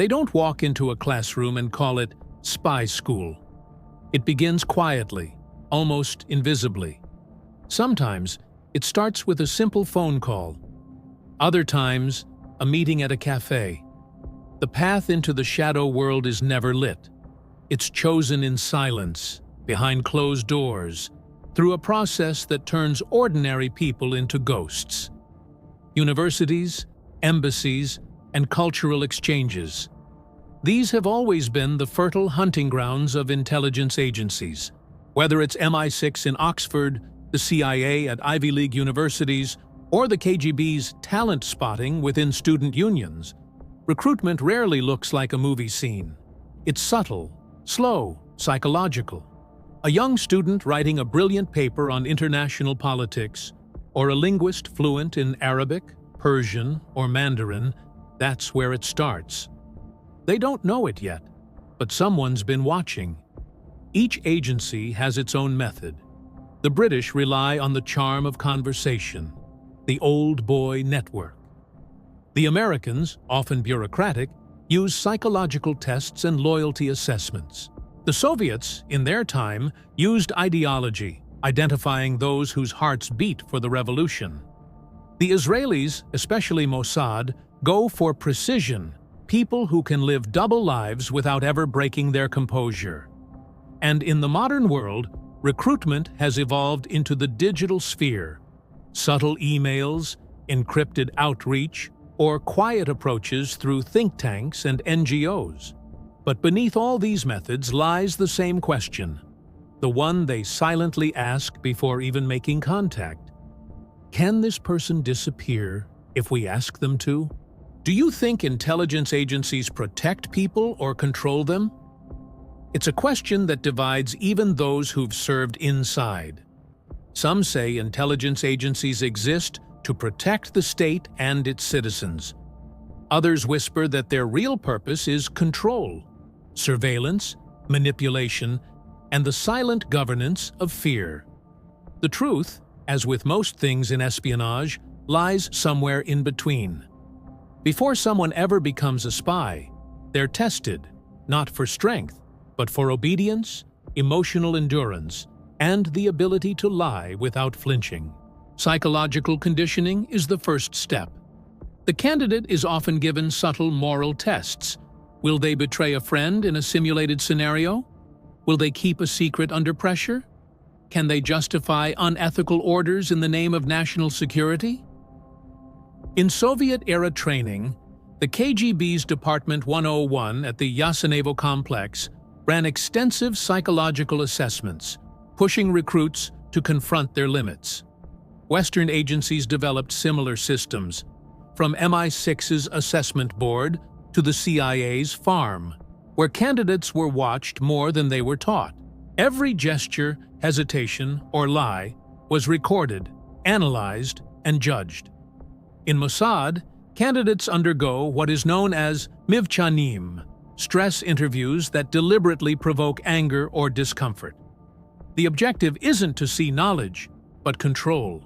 They don't walk into a classroom and call it spy school. It begins quietly, almost invisibly. Sometimes, it starts with a simple phone call. Other times, a meeting at a cafe. The path into the shadow world is never lit. It's chosen in silence, behind closed doors, through a process that turns ordinary people into ghosts. Universities, embassies, and cultural exchanges. These have always been the fertile hunting grounds of intelligence agencies. Whether it's MI6 in Oxford, the CIA at Ivy League universities, or the KGB's talent spotting within student unions, recruitment rarely looks like a movie scene. It's subtle, slow, psychological. A young student writing a brilliant paper on international politics, or a linguist fluent in Arabic, Persian, or Mandarin, that's where it starts. They don't know it yet, but someone's been watching. Each agency has its own method. The British rely on the charm of conversation, the old boy network. The Americans, often bureaucratic, use psychological tests and loyalty assessments. The Soviets, in their time, used ideology, identifying those whose hearts beat for the revolution. The Israelis, especially Mossad, go for precision, people who can live double lives without ever breaking their composure. And in the modern world, recruitment has evolved into the digital sphere. Subtle emails, encrypted outreach, or quiet approaches through think tanks and NGOs. But beneath all these methods lies the same question, the one they silently ask before even making contact. Can this person disappear if we ask them to? Do you think intelligence agencies protect people or control them? It's a question that divides even those who've served inside. Some say intelligence agencies exist to protect the state and its citizens. Others whisper that their real purpose is control, surveillance, manipulation, and the silent governance of fear. The truth, as with most things in espionage, lies somewhere in between. Before someone ever becomes a spy, they're tested, not for strength, but for obedience, emotional endurance, and the ability to lie without flinching. Psychological conditioning is the first step. The candidate is often given subtle moral tests. Will they betray a friend in a simulated scenario? Will they keep a secret under pressure? Can they justify unethical orders in the name of national security? In Soviet-era training, the KGB's Department 101 at the Yasenevo complex ran extensive psychological assessments, pushing recruits to confront their limits. Western agencies developed similar systems, from MI6's assessment board to the CIA's farm, where candidates were watched more than they were taught. Every gesture, hesitation, or lie was recorded, analyzed, and judged. In Mossad, candidates undergo what is known as mivchanim, stress interviews that deliberately provoke anger or discomfort. The objective isn't to see knowledge, but control.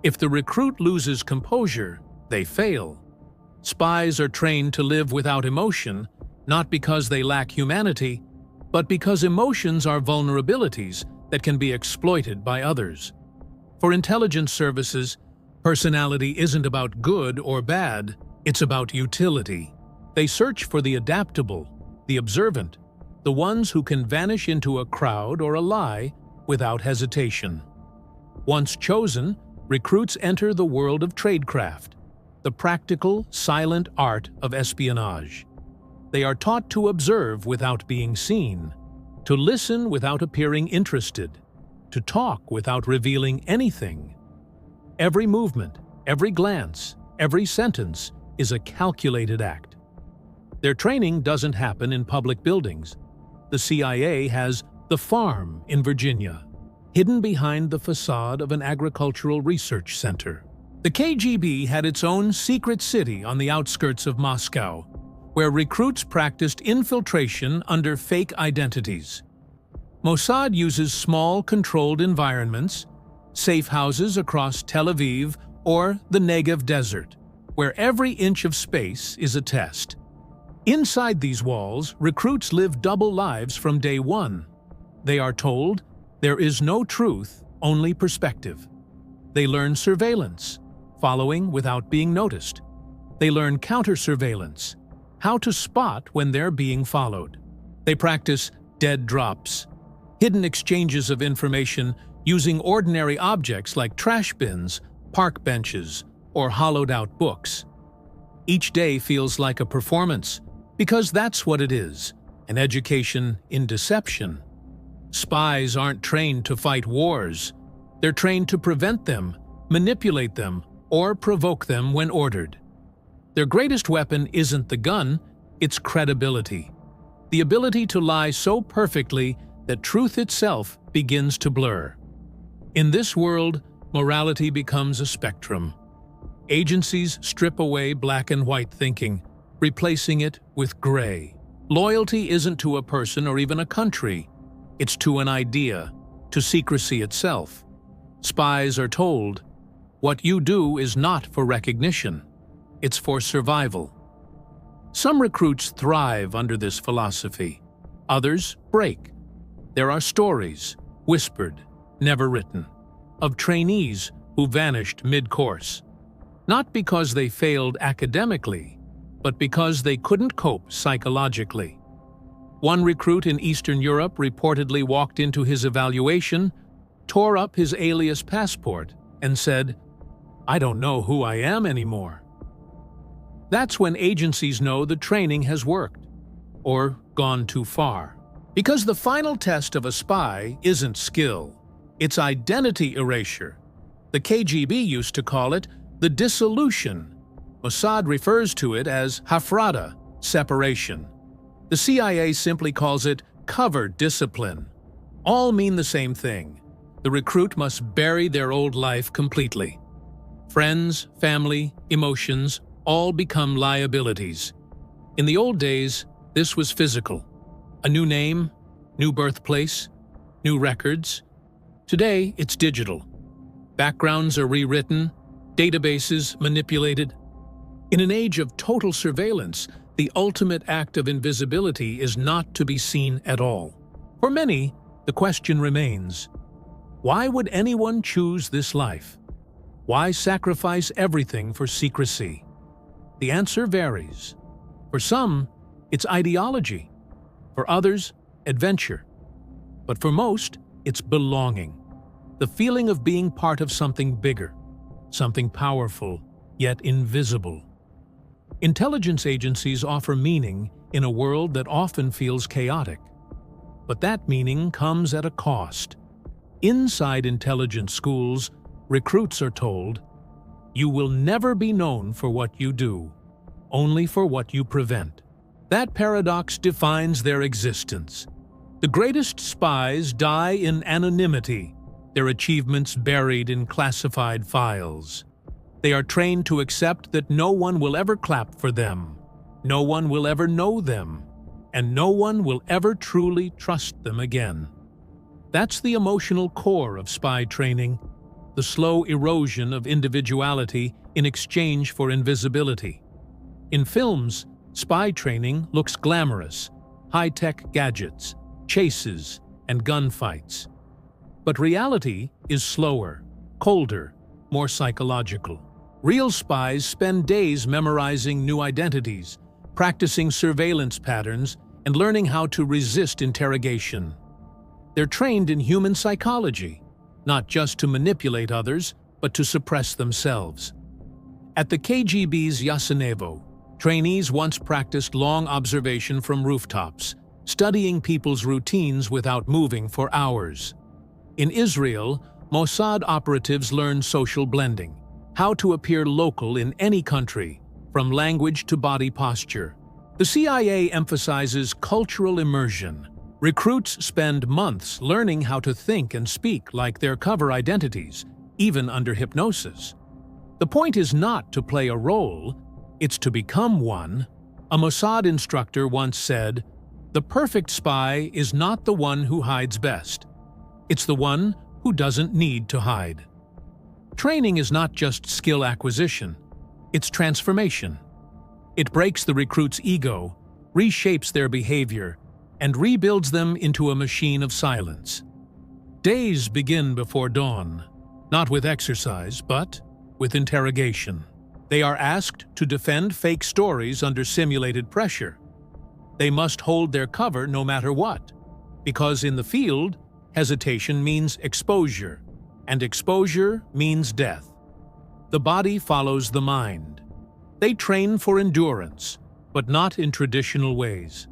If the recruit loses composure, they fail. Spies are trained to live without emotion, not because they lack humanity, but because emotions are vulnerabilities that can be exploited by others. For intelligence services, personality isn't about good or bad, it's about utility. They search for the adaptable, the observant, the ones who can vanish into a crowd or a lie without hesitation. Once chosen, recruits enter the world of tradecraft, the practical, silent art of espionage. They are taught to observe without being seen, to listen without appearing interested, to talk without revealing anything. Every movement, every glance, every sentence is a calculated act. Their training doesn't happen in public buildings. The CIA has the farm in Virginia, hidden behind the facade of an agricultural research center. The KGB had its own secret city on the outskirts of Moscow, where recruits practiced infiltration under fake identities. Mossad uses small, controlled environments, safe houses across Tel Aviv or the Negev desert, where every inch of space is a test. Inside these walls, recruits live double lives from day one. They are told, there is no truth, only perspective. They learn surveillance, following without being noticed. They learn counter-surveillance, how to spot when they're being followed. They practice dead drops, hidden exchanges of information using ordinary objects like trash bins, park benches, or hollowed-out books. Each day feels like a performance, because that's what it is, an education in deception. Spies aren't trained to fight wars. They're trained to prevent them, manipulate them, or provoke them when ordered. Their greatest weapon isn't the gun, it's credibility. The ability to lie so perfectly that truth itself begins to blur. In this world, morality becomes a spectrum. Agencies strip away black and white thinking, replacing it with gray. Loyalty isn't to a person or even a country. It's to an idea, to secrecy itself. Spies are told, what you do is not for recognition. It's for survival. Some recruits thrive under this philosophy. Others break. There are stories, whispered, never written, of trainees who vanished mid-course. Not because they failed academically, but because they couldn't cope psychologically. One recruit in Eastern Europe reportedly walked into his evaluation, tore up his alias passport, and said, "I don't know who I am anymore." That's when agencies know the training has worked, or gone too far. Because the final test of a spy isn't skill, it's identity erasure. The KGB used to call it the dissolution. Mossad refers to it as hafrada, separation. The CIA simply calls it covert discipline. All mean the same thing. The recruit must bury their old life completely. Friends, family, emotions, all become liabilities. In the old days, this was physical. A new name, new birthplace, new records. Today, it's digital. Backgrounds are rewritten, databases manipulated. In an age of total surveillance, the ultimate act of invisibility is not to be seen at all. For many, the question remains, why would anyone choose this life? Why sacrifice everything for secrecy? The answer varies. For some, it's ideology. For others, adventure. But for most, it's belonging. The feeling of being part of something bigger, something powerful, yet invisible. Intelligence agencies offer meaning in a world that often feels chaotic. But that meaning comes at a cost. Inside intelligence schools, recruits are told, you will never be known for what you do, only for what you prevent. That paradox defines their existence. The greatest spies die in anonymity, their achievements buried in classified files. They are trained to accept that no one will ever clap for them, no one will ever know them, and no one will ever truly trust them again. That's the emotional core of spy training, the slow erosion of individuality in exchange for invisibility. In films, spy training looks glamorous, high-tech gadgets, chases, and gunfights. But reality is slower, colder, more psychological. Real spies spend days memorizing new identities, practicing surveillance patterns, and learning how to resist interrogation. They're trained in human psychology, not just to manipulate others, but to suppress themselves. At the KGB's Yasenevo, trainees once practiced long observation from rooftops, studying people's routines without moving for hours. In Israel, Mossad operatives learned social blending, how to appear local in any country, from language to body posture. The CIA emphasizes cultural immersion. Recruits spend months learning how to think and speak like their cover identities, even under hypnosis. The point is not to play a role, it's to become one. A Mossad instructor once said, "The perfect spy is not the one who hides best. It's the one who doesn't need to hide." Training is not just skill acquisition, it's transformation. It breaks the recruit's ego, reshapes their behavior, and rebuilds them into a machine of silence. Days begin before dawn, not with exercise, but with interrogation. They are asked to defend fake stories under simulated pressure. They must hold their cover no matter what, because in the field, hesitation means exposure, and exposure means death. The body follows the mind. They train for endurance, but not in traditional ways.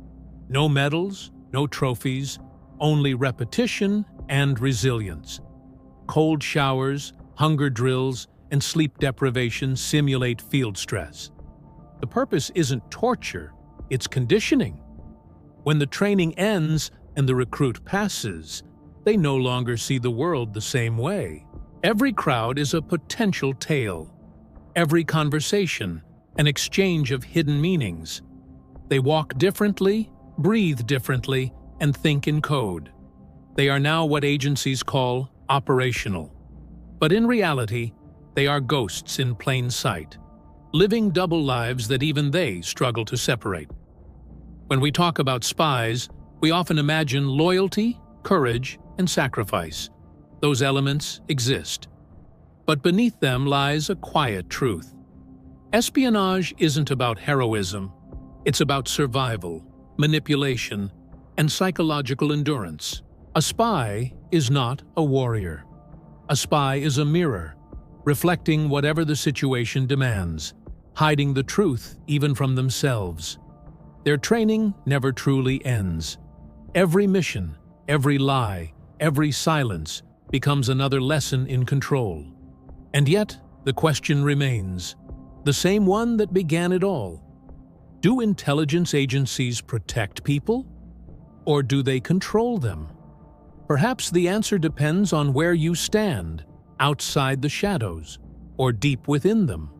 No medals, no trophies, only repetition and resilience. Cold showers, hunger drills, and sleep deprivation simulate field stress. The purpose isn't torture, it's conditioning. When the training ends and the recruit passes, they no longer see the world the same way. Every crowd is a potential tale. Every conversation, an exchange of hidden meanings. They walk differently, breathe differently, and think in code. They are now what agencies call operational. But in reality, they are ghosts in plain sight, living double lives that even they struggle to separate. When we talk about spies, we often imagine loyalty, courage, and sacrifice. Those elements exist. But beneath them lies a quiet truth. Espionage isn't about heroism. It's about survival, manipulation, and psychological endurance. A spy is not a warrior. A spy is a mirror, reflecting whatever the situation demands, hiding the truth even from themselves. Their training never truly ends. Every mission, every lie, every silence becomes another lesson in control. And yet, the question remains, the same one that began it all. Do intelligence agencies protect people? Or do they control them? Perhaps the answer depends on where you stand, outside the shadows, or deep within them.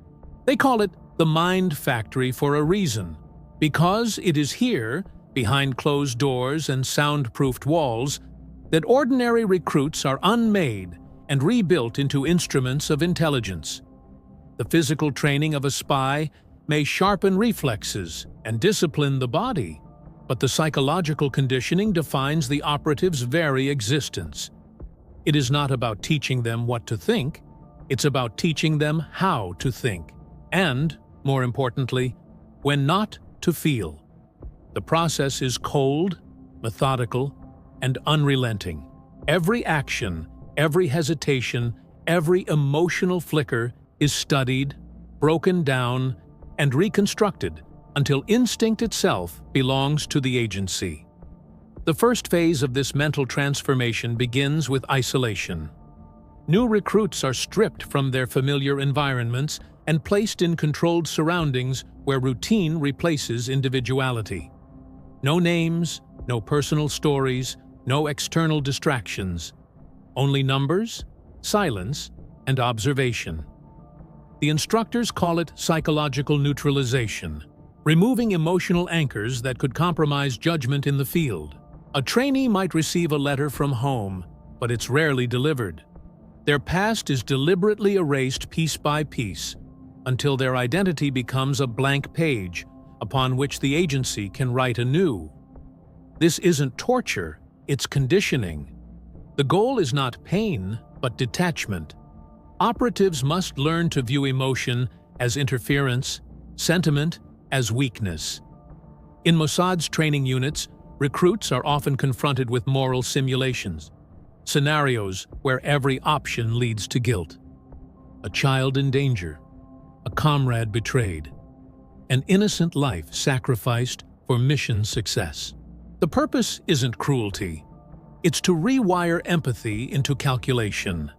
They call it the mind factory for a reason, because it is here, behind closed doors and soundproofed walls, that ordinary recruits are unmade and rebuilt into instruments of intelligence. The physical training of a spy may sharpen reflexes and discipline the body, but the psychological conditioning defines the operative's very existence. It is not about teaching them what to think, it's about teaching them how to think, and, more importantly, when not to feel. The process is cold, methodical, and unrelenting. Every action, every hesitation, every emotional flicker is studied, broken down, and reconstructed until instinct itself belongs to the agency. The first phase of this mental transformation begins with isolation. New recruits are stripped from their familiar environments and placed in controlled surroundings where routine replaces individuality. No names, no personal stories, no external distractions. Only numbers, silence, and observation. The instructors call it psychological neutralization, removing emotional anchors that could compromise judgment in the field. A trainee might receive a letter from home, but it's rarely delivered. Their past is deliberately erased piece by piece until their identity becomes a blank page upon which the agency can write anew. This isn't torture, it's conditioning. The goal is not pain, but detachment. Operatives must learn to view emotion as interference, sentiment as weakness. In Mossad's training units, recruits are often confronted with moral simulations, scenarios where every option leads to guilt. A child in danger, a comrade betrayed, an innocent life sacrificed for mission success. The purpose isn't cruelty, it's to rewire empathy into calculation.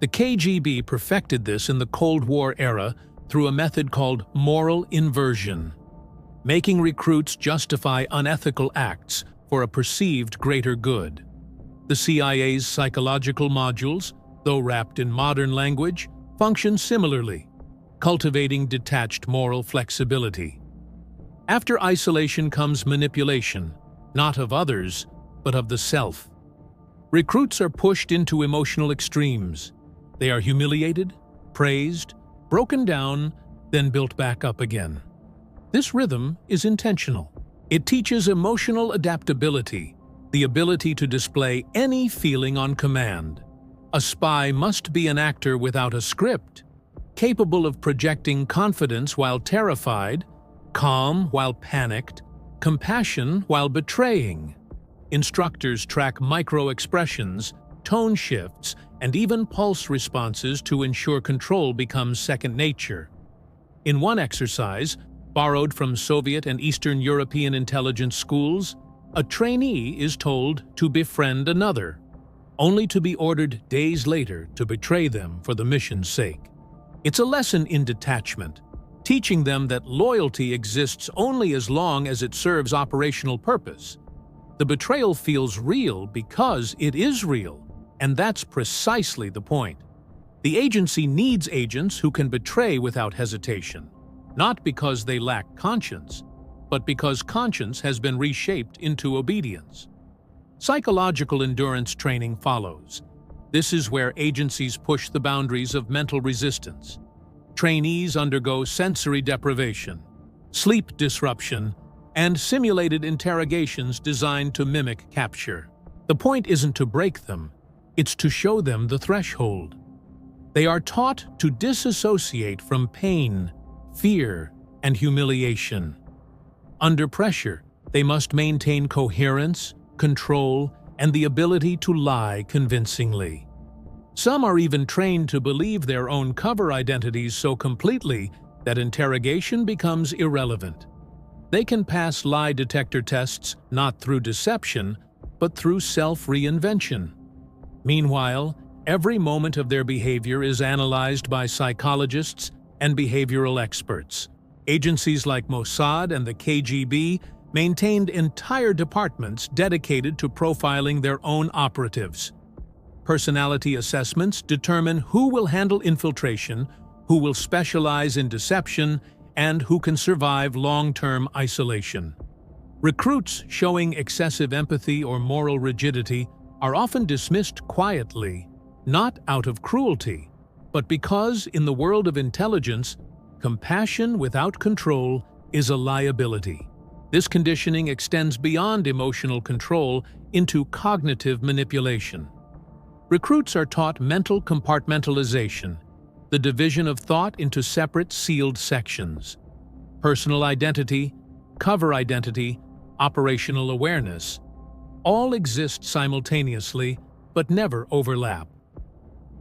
The KGB perfected this in the Cold War era through a method called moral inversion, making recruits justify unethical acts for a perceived greater good. The CIA's psychological modules, though wrapped in modern language, function similarly, cultivating detached moral flexibility. After isolation comes manipulation, not of others, but of the self. Recruits are pushed into emotional extremes. They are humiliated, praised, broken down, then built back up again. This rhythm is intentional. It teaches emotional adaptability, the ability to display any feeling on command. A spy must be an actor without a script, capable of projecting confidence while terrified, calm while panicked, compassion while betraying. Instructors track micro-expressions, tone shifts, and even pulse responses to ensure control becomes second nature. In one exercise, borrowed from Soviet and Eastern European intelligence schools, a trainee is told to befriend another, only to be ordered days later to betray them for the mission's sake. It's a lesson in detachment, teaching them that loyalty exists only as long as it serves operational purpose. The betrayal feels real because it is real, and that's precisely the point. The agency needs agents who can betray without hesitation, not because they lack conscience, but because conscience has been reshaped into obedience. Psychological endurance training follows. This is where agencies push the boundaries of mental resistance. Trainees undergo sensory deprivation, sleep disruption, and simulated interrogations designed to mimic capture. The point isn't to break them, it's to show them the threshold. They are taught to disassociate from pain, fear, and humiliation. Under pressure, they must maintain coherence, control, and the ability to lie convincingly. Some are even trained to believe their own cover identities so completely that interrogation becomes irrelevant. They can pass lie detector tests not through deception, but through self-reinvention. Meanwhile, every moment of their behavior is analyzed by psychologists and behavioral experts. Agencies like Mossad and the KGB maintained entire departments dedicated to profiling their own operatives. Personality assessments determine who will handle infiltration, who will specialize in deception, and who can survive long-term isolation. Recruits showing excessive empathy or moral rigidity are often dismissed quietly, not out of cruelty, but because in the world of intelligence, compassion without control is a liability. This conditioning extends beyond emotional control into cognitive manipulation. Recruits are taught mental compartmentalization, the division of thought into separate sealed sections. Personal identity, cover identity, operational awareness, all exist simultaneously but never overlap.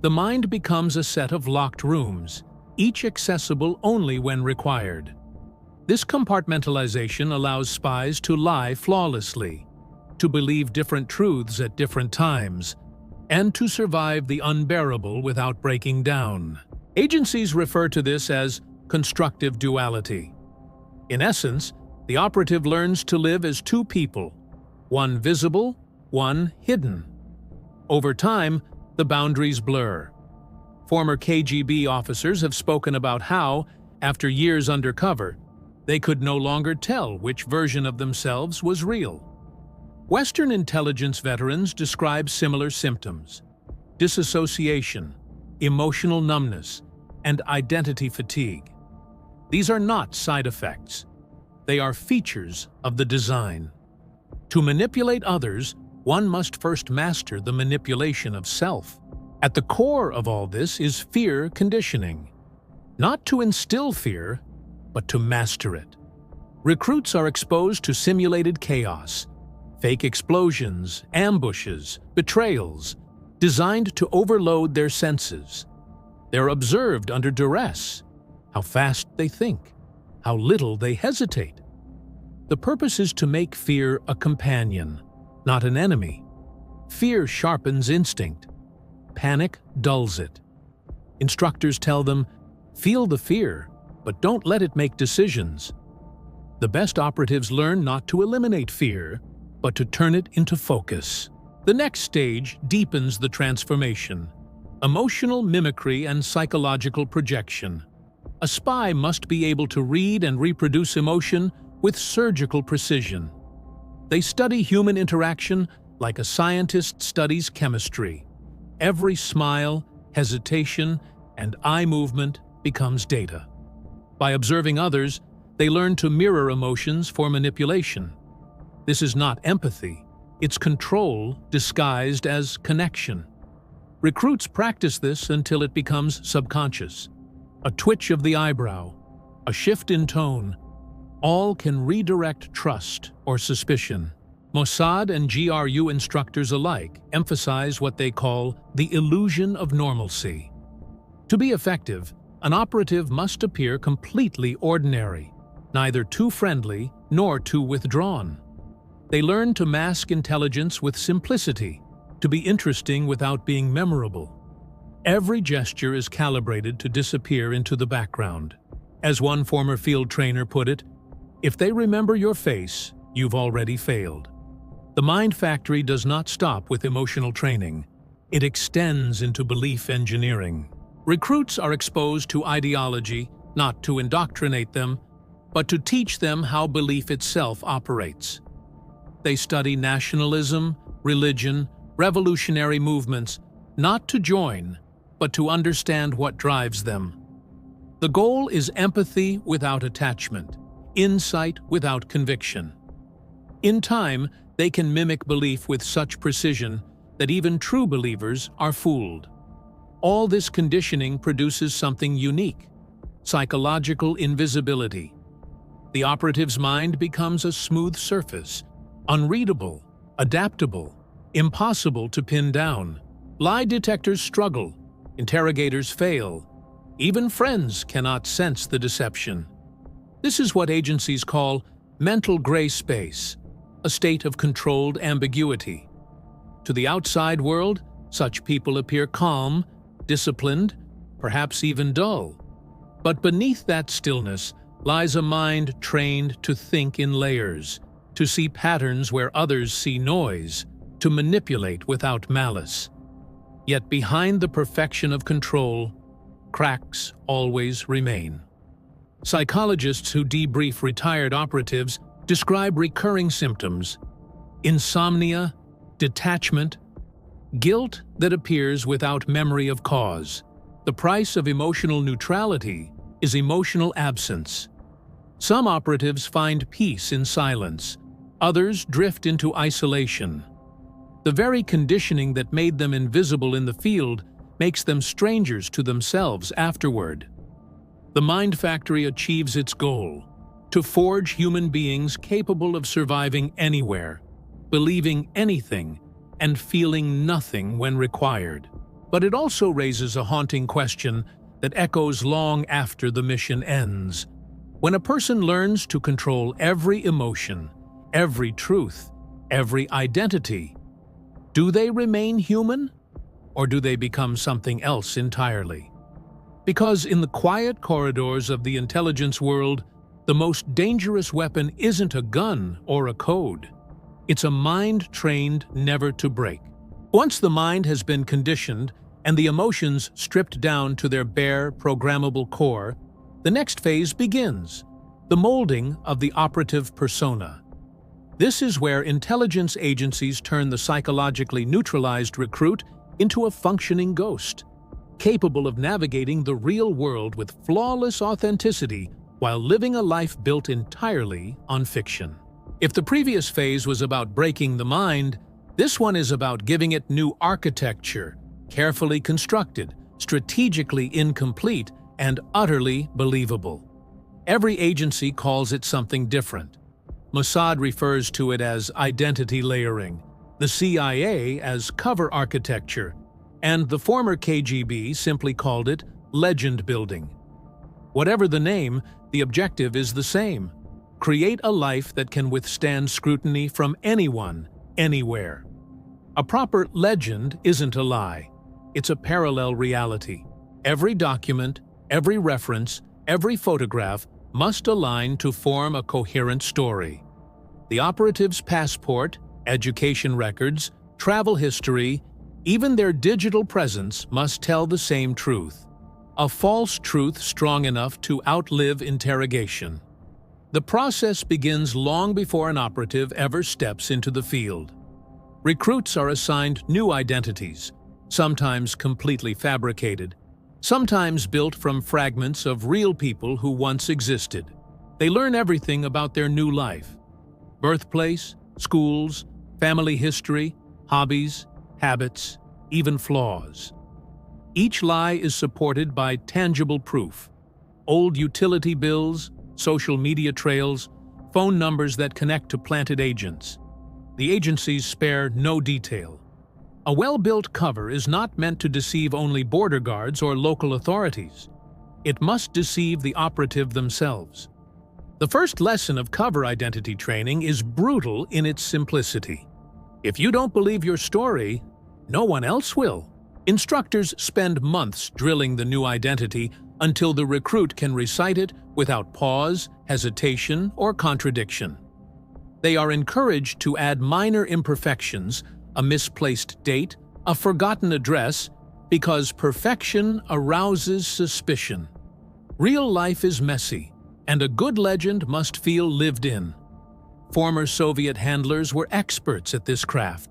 The mind becomes a set of locked rooms, each accessible only when required. This compartmentalization allows spies to lie flawlessly, to believe different truths at different times, and to survive the unbearable without breaking down. Agencies refer to this as constructive duality. In essence, the operative learns to live as two people, one visible, one hidden. Over time, the boundaries blur. Former KGB officers have spoken about how, after years undercover, they could no longer tell which version of themselves was real. Western intelligence veterans describe similar symptoms: disassociation, emotional numbness, and identity fatigue. These are not side effects. They are features of the design. To manipulate others, one must first master the manipulation of self. At the core of all this is fear conditioning. Not to instill fear, but to master it. Recruits are exposed to simulated chaos, fake explosions, ambushes, betrayals, designed to overload their senses. They're observed under duress, how fast they think, how little they hesitate. The purpose is to make fear a companion, not an enemy. Fear sharpens instinct. Panic dulls it. Instructors tell them, feel the fear, but don't let it make decisions. The best operatives learn not to eliminate fear, but to turn it into focus. The next stage deepens the transformation: emotional mimicry and psychological projection. A spy must be able to read and reproduce emotion with surgical precision. They study human interaction like a scientist studies chemistry. Every smile, hesitation, and eye movement becomes data. By observing others, They learn to mirror emotions for manipulation. This is not empathy, it's control disguised as connection. Recruits practice this until it becomes subconscious. A twitch of the eyebrow, a shift in tone, all can redirect trust or suspicion. Mossad and GRU instructors alike emphasize what they call the illusion of normalcy. To be effective, an operative must appear completely ordinary, neither too friendly nor too withdrawn. They learn to mask intelligence with simplicity, to be interesting without being memorable. Every gesture is calibrated to disappear into the background. As one former field trainer put it, if they remember your face, you've already failed. The mind factory does not stop with emotional training. It extends into belief engineering. Recruits are exposed to ideology, not to indoctrinate them, but to teach them how belief itself operates. They study nationalism, religion, revolutionary movements, not to join, but to understand what drives them. The goal is empathy without attachment, insight without conviction. In time, they can mimic belief with such precision that even true believers are fooled. All this conditioning produces something unique: psychological invisibility. The operative's mind becomes a smooth surface, unreadable, adaptable, impossible to pin down. Lie detectors struggle, interrogators fail. Even friends cannot sense the deception. This is what agencies call mental gray space, a state of controlled ambiguity. To the outside world, such people appear calm, disciplined, perhaps even dull. But beneath that stillness lies a mind trained to think in layers, to see patterns where others see noise, to manipulate without malice. Yet behind the perfection of control, cracks always remain. Psychologists who debrief retired operatives describe recurring symptoms: insomnia, detachment, guilt that appears without memory of cause. The price of emotional neutrality is emotional absence. Some operatives find peace in silence, others drift into isolation. The very conditioning that made them invisible in the field makes them strangers to themselves afterward. The mind factory achieves its goal: to forge human beings capable of surviving anywhere, believing anything, and feeling nothing when required. But it also raises a haunting question that echoes long after the mission ends. When a person learns to control every emotion, every truth, every identity, do they remain human, or do they become something else entirely? Because in the quiet corridors of the intelligence world, the most dangerous weapon isn't a gun or a code. It's a mind trained never to break. Once the mind has been conditioned and the emotions stripped down to their bare, programmable core, the next phase begins: the molding of the operative persona. This is where intelligence agencies turn the psychologically neutralized recruit into a functioning ghost, capable of navigating the real world with flawless authenticity while living a life built entirely on fiction. If the previous phase was about breaking the mind, this one is about giving it new architecture, carefully constructed, strategically incomplete, and utterly believable. Every agency calls it something different. Mossad refers to it as identity layering, the CIA as cover architecture, and the former KGB simply called it legend building. Whatever the name, the objective is the same: create a life that can withstand scrutiny from anyone, anywhere. A proper legend isn't a lie. It's a parallel reality. Every document, every reference, every photograph must align to form a coherent story. The operative's passport, education records, travel history, even their digital presence must tell the same truth. A false truth strong enough to outlive interrogation. The process begins long before an operative ever steps into the field. Recruits are assigned new identities, sometimes completely fabricated, sometimes built from fragments of real people who once existed. They learn everything about their new life: birthplace, schools, family history, hobbies, habits, even flaws. Each lie is supported by tangible proof: old utility bills, social media trails, phone numbers that connect to planted agents. The agencies spare no detail. A well-built cover is not meant to deceive only border guards or local authorities. It must deceive the operative themselves. The first lesson of cover identity training is brutal in its simplicity. If you don't believe your story, no one else will. Instructors spend months drilling the new identity until the recruit can recite it without pause, hesitation, or contradiction. They are encouraged to add minor imperfections, a misplaced date, a forgotten address, because perfection arouses suspicion. Real life is messy, and a good legend must feel lived in. Former Soviet handlers were experts at this craft.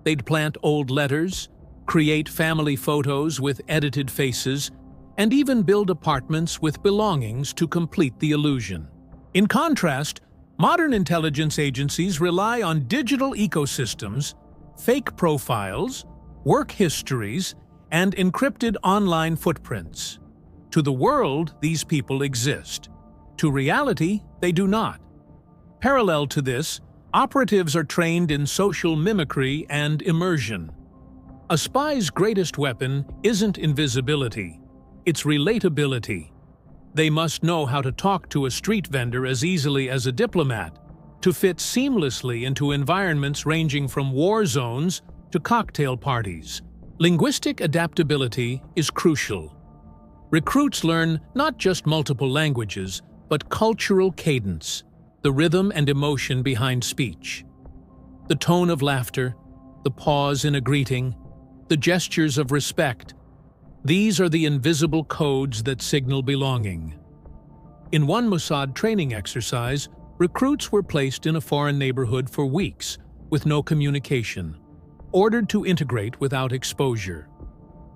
They'd plant old letters, create family photos with edited faces, and even build apartments with belongings to complete the illusion. In contrast, modern intelligence agencies rely on digital ecosystems, fake profiles, work histories, and encrypted online footprints. To the world, these people exist. To reality, they do not. Parallel to this, operatives are trained in social mimicry and immersion. A spy's greatest weapon isn't invisibility, it's relatability. They must know how to talk to a street vendor as easily as a diplomat, to fit seamlessly into environments ranging from war zones to cocktail parties. Linguistic adaptability is crucial. Recruits learn not just multiple languages, but cultural cadence, the rhythm and emotion behind speech. The tone of laughter, the pause in a greeting, the gestures of respect. These are the invisible codes that signal belonging. In one Mossad training exercise, recruits were placed in a foreign neighborhood for weeks with no communication, ordered to integrate without exposure.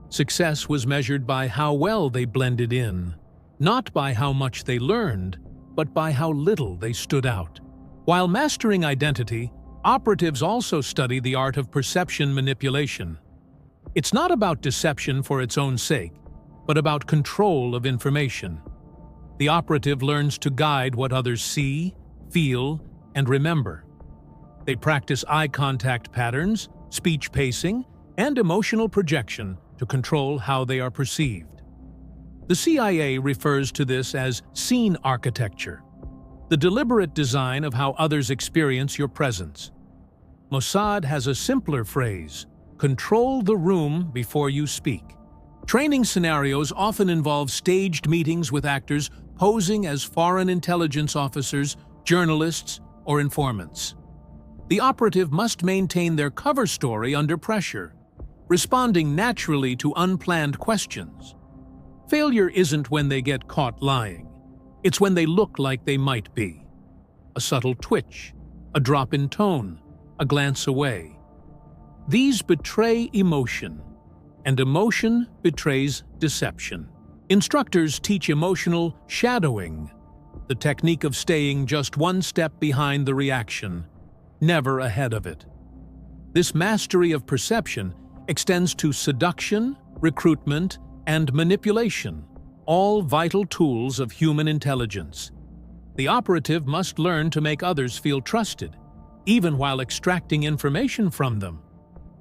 Success was measured by how well they blended in, not by how much they learned, but by how little they stood out. While mastering identity, operatives also study the art of perception manipulation. It's not about deception for its own sake, but about control of information. The operative learns to guide what others see, feel, and remember. They practice eye contact patterns, speech pacing, and emotional projection to control how they are perceived. The CIA refers to this as scene architecture, the deliberate design of how others experience your presence. Mossad has a simpler phrase: control the room before you speak. Training scenarios often involve staged meetings with actors posing as foreign intelligence officers, journalists, or informants. The operative must maintain their cover story under pressure, responding naturally to unplanned questions. Failure isn't when they get caught lying. It's when they look like they might be. A subtle twitch, a drop in tone, a glance away. These betray emotion, and emotion betrays deception. Instructors teach emotional shadowing, the technique of staying just one step behind the reaction, never ahead of it. This mastery of perception extends to seduction, recruitment, and manipulation, all vital tools of human intelligence. The operative must learn to make others feel trusted, even while extracting information from them.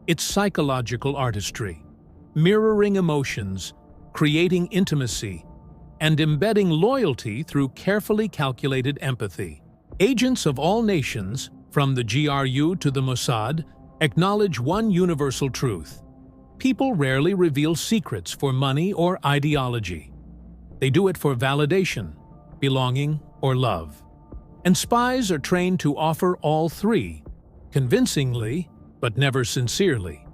It's psychological artistry, mirroring emotions, creating intimacy, and embedding loyalty through carefully calculated empathy. Agents of all nations, from the GRU to the Mossad, acknowledge one universal truth: people rarely reveal secrets for money or ideology. They do it for validation, belonging, or love. And spies are trained to offer all three, convincingly, but never sincerely.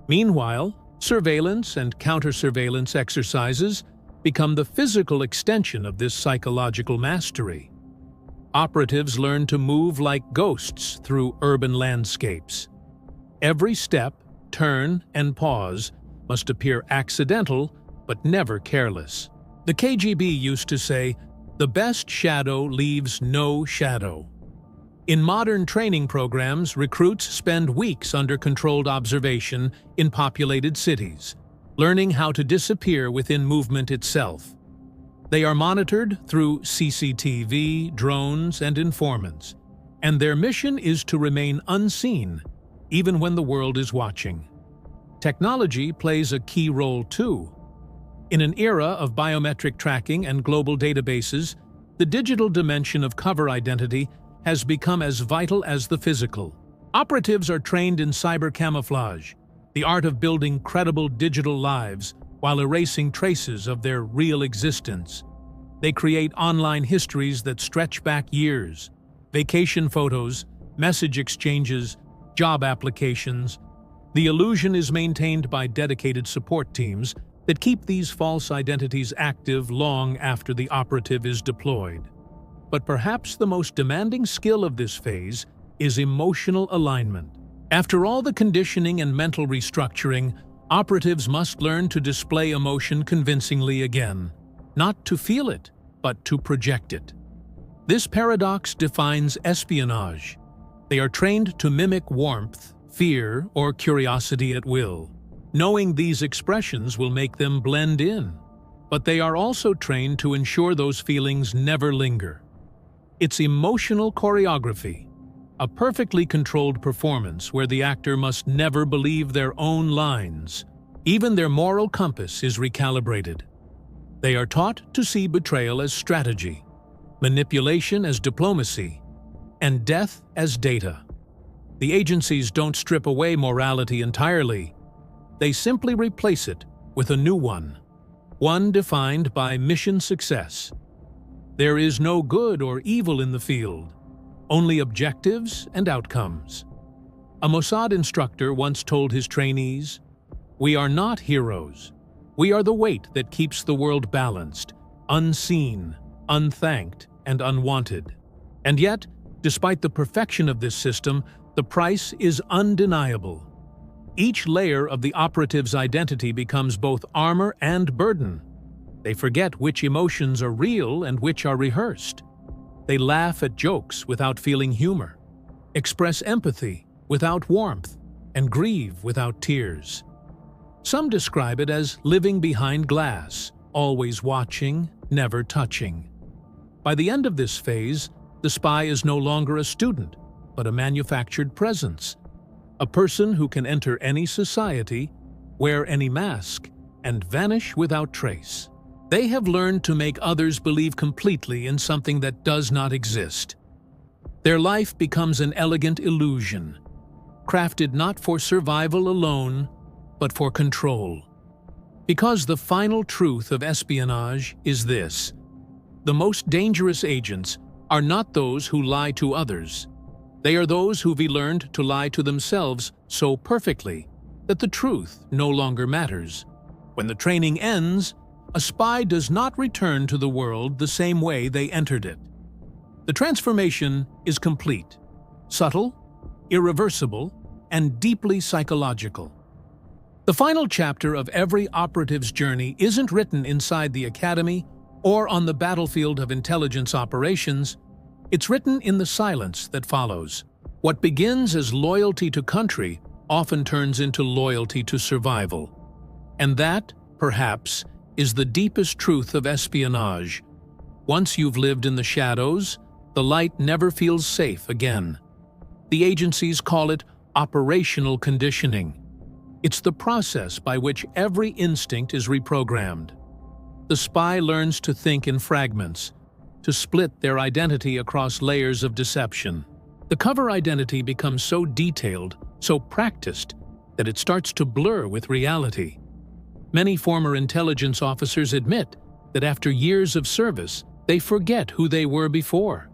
Meanwhile, surveillance and counter-surveillance exercises become the physical extension of this psychological mastery. Operatives learn to move like ghosts through urban landscapes. Every step, turn, and pause must appear accidental, but never careless. The KGB used to say, The best shadow leaves no shadow. In modern training programs, recruits spend weeks under controlled observation in populated cities, learning how to disappear within movement itself. They are monitored through CCTV, drones, and informants, and their mission is to remain unseen, even when the world is watching. Technology plays a key role too. In an era of biometric tracking and global databases, the digital dimension of cover identity has become as vital as the physical. Operatives are trained in cyber camouflage, the art of building credible digital lives while erasing traces of their real existence. They create online histories that stretch back years, vacation photos, message exchanges, job applications. The illusion is maintained by dedicated support teams that keep these false identities active long after the operative is deployed. But perhaps the most demanding skill of this phase is emotional alignment. After all the conditioning and mental restructuring, operatives must learn to display emotion convincingly again, not to feel it, but to project it. This paradox defines espionage. They are trained to mimic warmth, fear, or curiosity at will. Knowing these expressions will make them blend in, but they are also trained to ensure those feelings never linger. It's emotional choreography, a perfectly controlled performance where the actor must never believe their own lines. Even their moral compass is recalibrated. They are taught to see betrayal as strategy, manipulation as diplomacy, and death as data. The agencies don't strip away morality entirely. They simply replace it with a new one defined by mission success. There is no good or evil in the field, only objectives and outcomes. A Mossad instructor once told his trainees, "We are not heroes. We are the weight that keeps the world balanced, unseen, unthanked, and unwanted." And yet, despite the perfection of this system, the price is undeniable. Each layer of the operative's identity becomes both armor and burden. They forget which emotions are real and which are rehearsed. They laugh at jokes without feeling humor, express empathy without warmth, and grieve without tears. Some describe it as living behind glass, always watching, never touching. By the end of this phase, the spy is no longer a student, but a manufactured presence. A person who can enter any society, wear any mask, and vanish without trace. They have learned to make others believe completely in something that does not exist. Their life becomes an elegant illusion, crafted not for survival alone, but for control. Because the final truth of espionage is this: the most dangerous agents are not those who lie to others. They are those who've learned to lie to themselves so perfectly that the truth no longer matters. When the training ends, a spy does not return to the world the same way they entered it. The transformation is complete, subtle, irreversible, and deeply psychological. The final chapter of every operative's journey isn't written inside the academy or on the battlefield of intelligence operations. It's written in the silence that follows. What begins as loyalty to country often turns into loyalty to survival. And that, perhaps, is the deepest truth of espionage. Once you've lived in the shadows, the light never feels safe again. The agencies call it operational conditioning. It's the process by which every instinct is reprogrammed. The spy learns to think in fragments, to split their identity across layers of deception. The cover identity becomes so detailed, so practiced, that it starts to blur with reality. Many former intelligence officers admit that after years of service, they forget who they were before.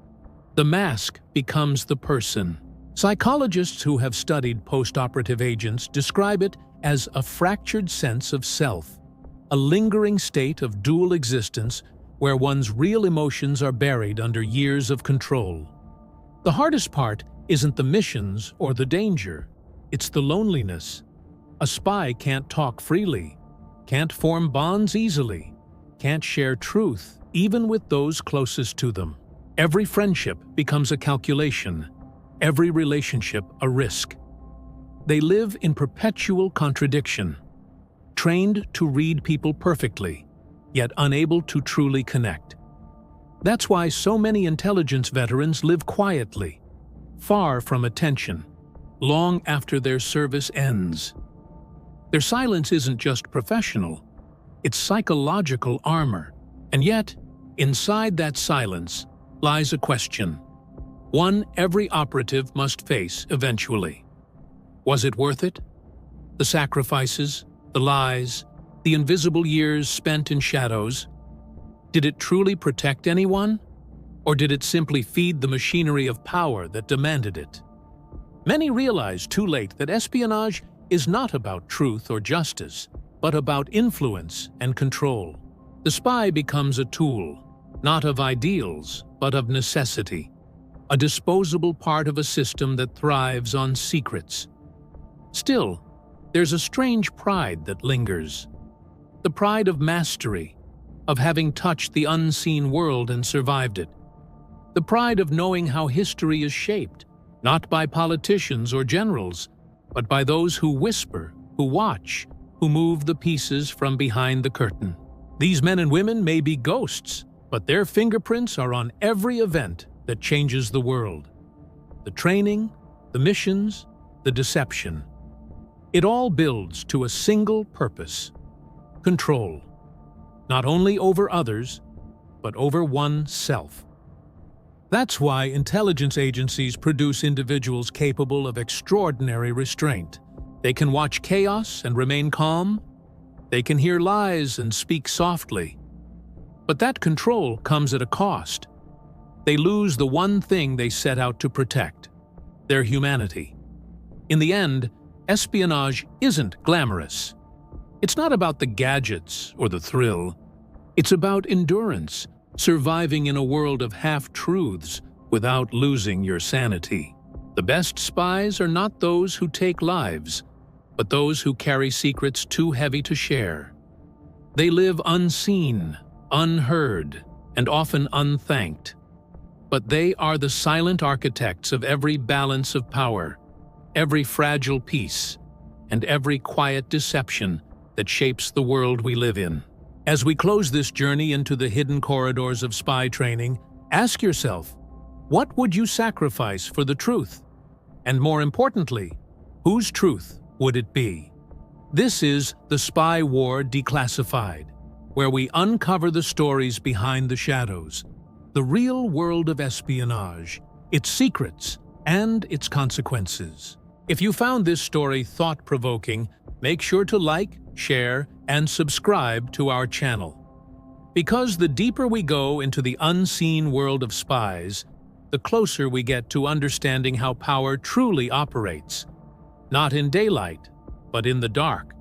The mask becomes the person. Psychologists who have studied post-operative agents describe it as a fractured sense of self, a lingering state of dual existence where one's real emotions are buried under years of control. The hardest part isn't the missions or the danger, it's the loneliness. A spy can't talk freely, can't form bonds easily, can't share truth, even with those closest to them. Every friendship becomes a calculation, every relationship a risk. They live in perpetual contradiction, trained to read people perfectly, yet unable to truly connect. That's why so many intelligence veterans live quietly, far from attention, long after their service ends. Their silence isn't just professional, it's psychological armor. And yet, inside that silence lies a question, one every operative must face eventually. Was it worth it? The sacrifices, the lies, the invisible years spent in shadows? Did it truly protect anyone? Or did it simply feed the machinery of power that demanded it? Many realize too late that espionage is not about truth or justice, but about influence and control. The spy becomes a tool, not of ideals, but of necessity, a disposable part of a system that thrives on secrets. Still, there's a strange pride that lingers. The pride of mastery, of having touched the unseen world and survived it. The pride of knowing how history is shaped, not by politicians or generals, but by those who whisper, who watch, who move the pieces from behind the curtain. These men and women may be ghosts, but their fingerprints are on every event that changes the world. The training, the missions, the deception. It all builds to a single purpose: control. Not only over others, but over oneself. That's why intelligence agencies produce individuals capable of extraordinary restraint. They can watch chaos and remain calm. They can hear lies and speak softly. But that control comes at a cost. They lose the one thing they set out to protect: their humanity. In the end, espionage isn't glamorous. It's not about the gadgets or the thrill. It's about endurance, surviving in a world of half-truths without losing your sanity. The best spies are not those who take lives, but those who carry secrets too heavy to share. They live unseen, unheard, and often unthanked. But they are the silent architects of every balance of power, every fragile peace, and every quiet deception that shapes the world we live in. As we close this journey into the hidden corridors of spy training, ask yourself, what would you sacrifice for the truth? And more importantly, whose truth would it be? This is The Spy War Declassified, where we uncover the stories behind the shadows, the real world of espionage, its secrets, and its consequences. If you found this story thought-provoking, make sure to like, share, and subscribe to our channel. Because the deeper we go into the unseen world of spies, the closer we get to understanding how power truly operates, not in daylight, but in the dark.